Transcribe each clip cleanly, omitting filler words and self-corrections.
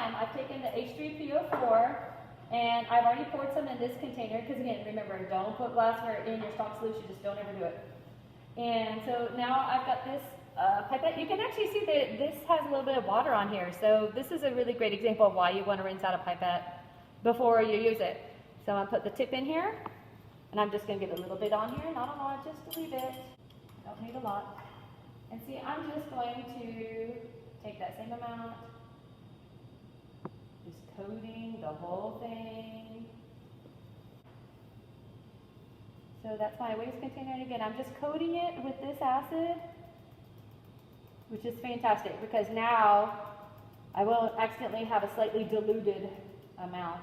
time, I've taken the H3PO4 and I've already poured some in this container, because again, remember, don't put glassware in your stock solution, just don't ever do it. And so now I've got this pipette. You can actually see that this has a little bit of water on here, so this is a really great example of why you want to rinse out a pipette before you use it. So I'm going to put the tip in here, and I'm just going to get a little bit on here, not a lot, just a wee bit. Don't need a lot. And see, I'm just going to take that same amount, just coating the whole thing. So that's my waste container, and again, I'm just coating it with this acid, which is fantastic, because now I won't accidentally have a slightly diluted amount.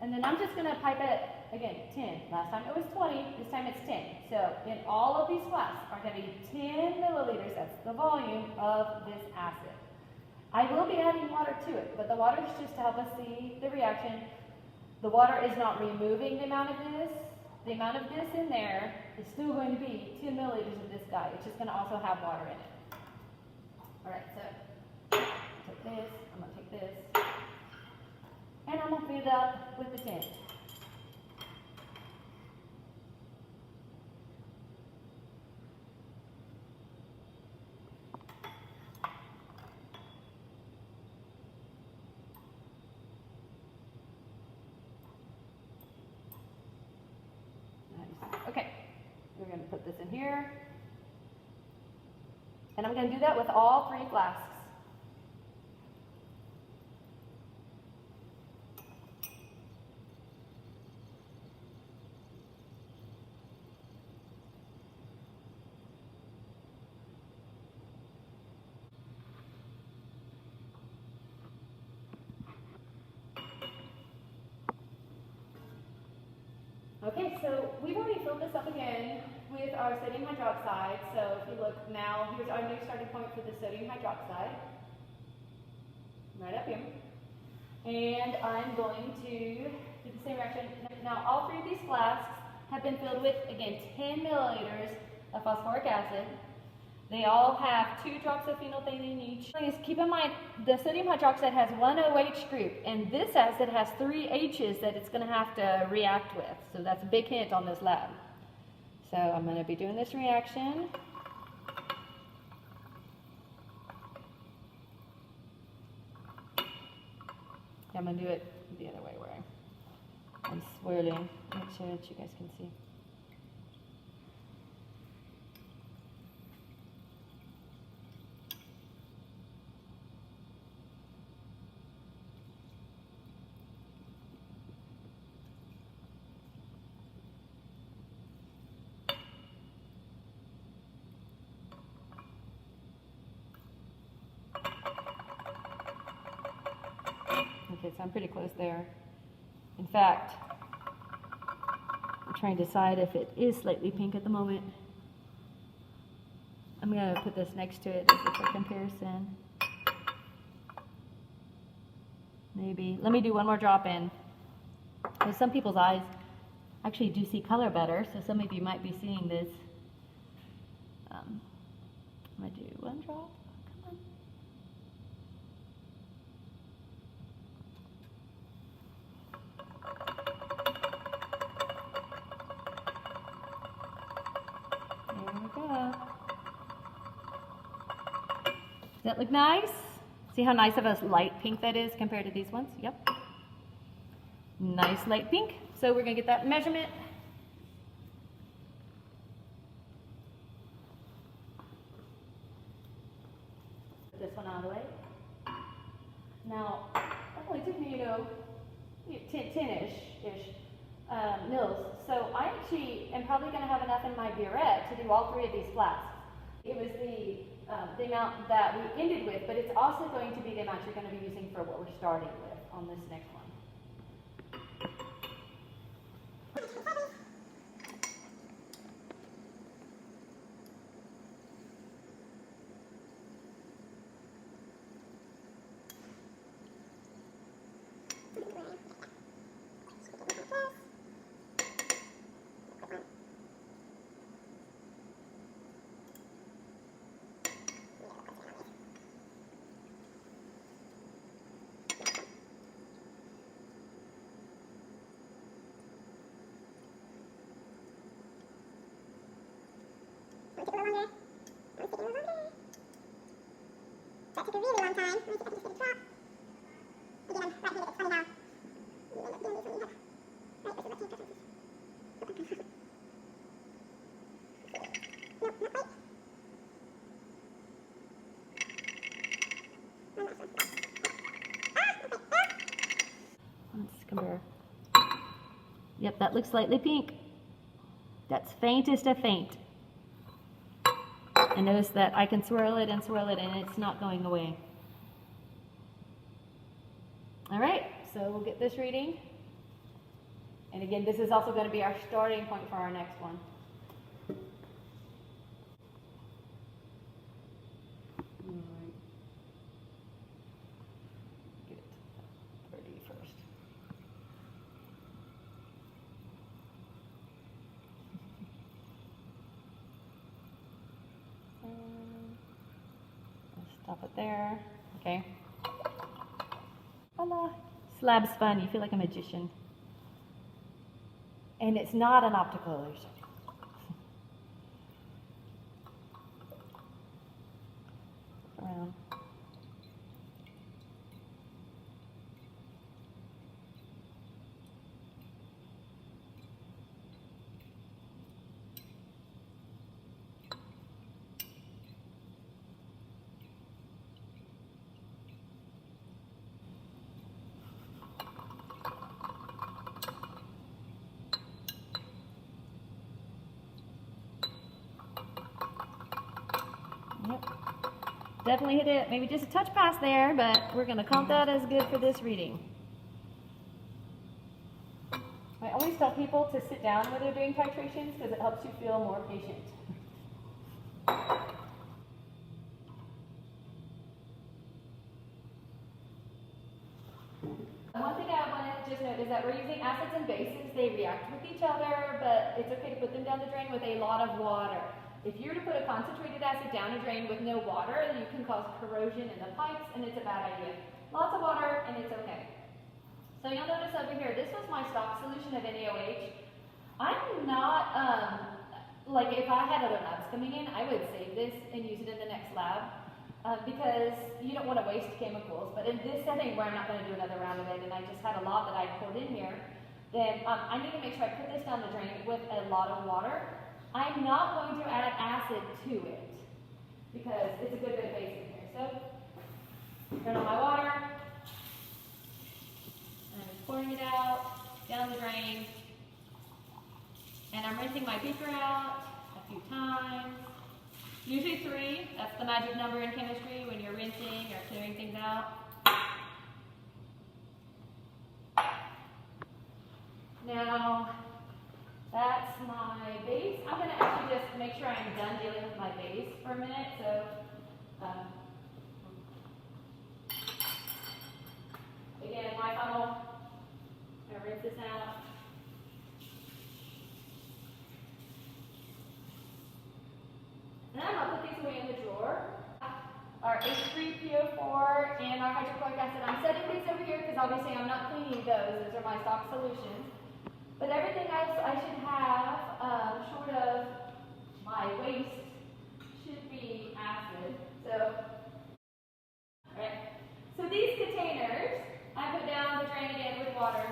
And then I'm just going to pipette, again, 10. Last time it was 20, this time it's 10. So in all of these flasks are going to be 10 milliliters, that's the volume of this acid. I will be adding water to it, but the water is just to help us see the reaction. The water is not removing the amount of this. The amount of this in there is still going to be 10 milliliters of this guy. It's just going to also have water in it. All right, so take this, I'm going to take this, and I'm going to fill it up with the 10. Okay, we're going to put this in here. And I'm going to do that with all 3 flasks. Okay, so we've already filled this up again with our sodium hydroxide. So if you look now, here's our new starting point for the sodium hydroxide, right up here. And I'm going to do the same reaction. Now all 3 of these flasks have been filled with, again, 10 milliliters of phosphoric acid. They all have 2 drops of phenolphthalein each. Please keep in mind, the sodium hydroxide has 1 OH group, and this acid has 3 H's that it's going to have to react with. So that's a big hint on this lab. So I'm going to be doing this reaction. I'm going to do it the other way where I'm swirling. Make sure that you guys can see. Okay, so I'm pretty close there. In fact, I'm trying to decide if it is slightly pink at the moment. I'm going to put this next to it as a comparison. Maybe. Let me do one more drop in. Because some people's eyes actually do see color better, so some of you might be seeing this. I'm going to do one drop. Does that look nice? See how nice of a light pink that is compared to these ones? Yep. Nice light pink. So we're going to get that measurement. Put this one out of the way. Now, that only took me, 10-ish mils. So I actually am probably going to have enough in my Buret to do all 3 of these flasks. It was the amount that we ended with, but it's also going to be the amount you're going to be using for what we're starting with on this next one. That took a really long time. Let me see if I can just get a drop. Again, I'm right-handed. It's funny how you end up doing these when you have right versus left hand preferences. Nope, not quite. One last one. Okay. Let's compare. Yep, that looks slightly pink. That's faintest of faint. And notice that I can swirl it and it's not going away. All right, so we'll get this reading. And again, this is also going to be our starting point for our next one. Get 30 first. Stop it there. Okay. Voila. Slab's fun. You feel like a magician. And it's not an optical illusion. Around. Yep. Definitely hit it. Maybe just a touch past there, but we're going to count that as good for this reading. I always tell people to sit down when they're doing titrations because it helps you feel more patient. One thing I want to just note is that we're using acids and bases. They react with each other, but it's okay to put them down the drain with a lot of water. If you were to put a concentrated acid down a drain with no water, you can cause corrosion in the pipes, and it's a bad idea. Lots of water, and it's okay. So you'll notice over here, this was my stock solution of NaOH. I'm not, like if I had other labs coming in, I would save this and use it in the next lab, because you don't want to waste chemicals. But in this setting where I'm not going to do another round of it, and I just had a lot that I poured in here, then I need to make sure I put this down the drain with a lot of water. I'm not going to add acid to it because it's a good bit of base in here. So, turn on my water. And I'm just pouring it out, down the drain. And I'm rinsing my beaker out a few times. Usually 3, that's the magic number in chemistry when you're rinsing or clearing things out. Now, that's my base. I'm going to actually just make sure I'm done dealing with my base for a minute. So, again, my funnel, I'm going to rinse this out. Then I'm going to put these away in the drawer. Our H3PO4 and our hydrochloric acid. I'm setting these over here because obviously I'm not cleaning those. Those are my stock solutions. But everything else I should have, short of my waste, should be acid. So, alright. So these containers, I put down the drain again with water.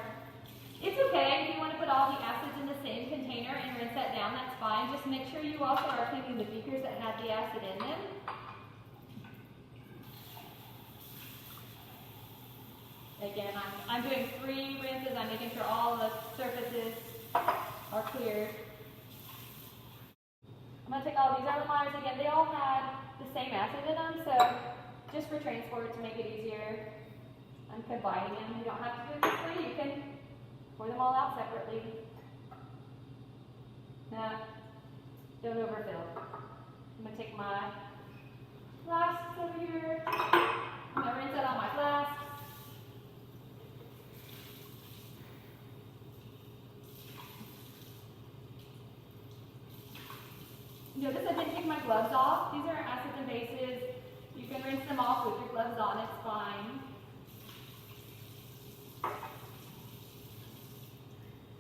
It's okay if you want to put all the acids in the same container and rinse that down, that's fine. Just make sure you also are cleaning the beakers that have the acid in them. Again, I'm doing 3 rinses. I'm making sure all the surfaces are cleared. I'm going to take all these Erlenmeyers again. They all had the same acid in them, so just for transport to make it easier, I'm combining them. You don't have to do it this way. You can pour them all out separately. Now, don't overfill. I'm going to take my flasks over here. I'm going to rinse out all my flasks. Notice I didn't take my gloves off. These are acids and bases. You can rinse them off with your gloves on, it's fine.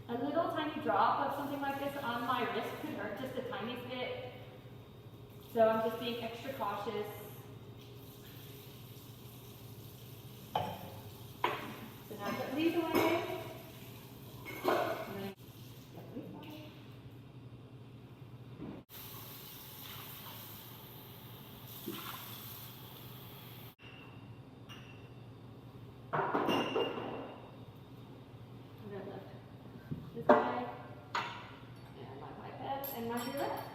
A little tiny drop of something like this on my wrist could hurt just the tiniest bit. So I'm just being extra cautious. So now put these away. And then put these away. I'm gonna lift this guy and my pipette and my Buret.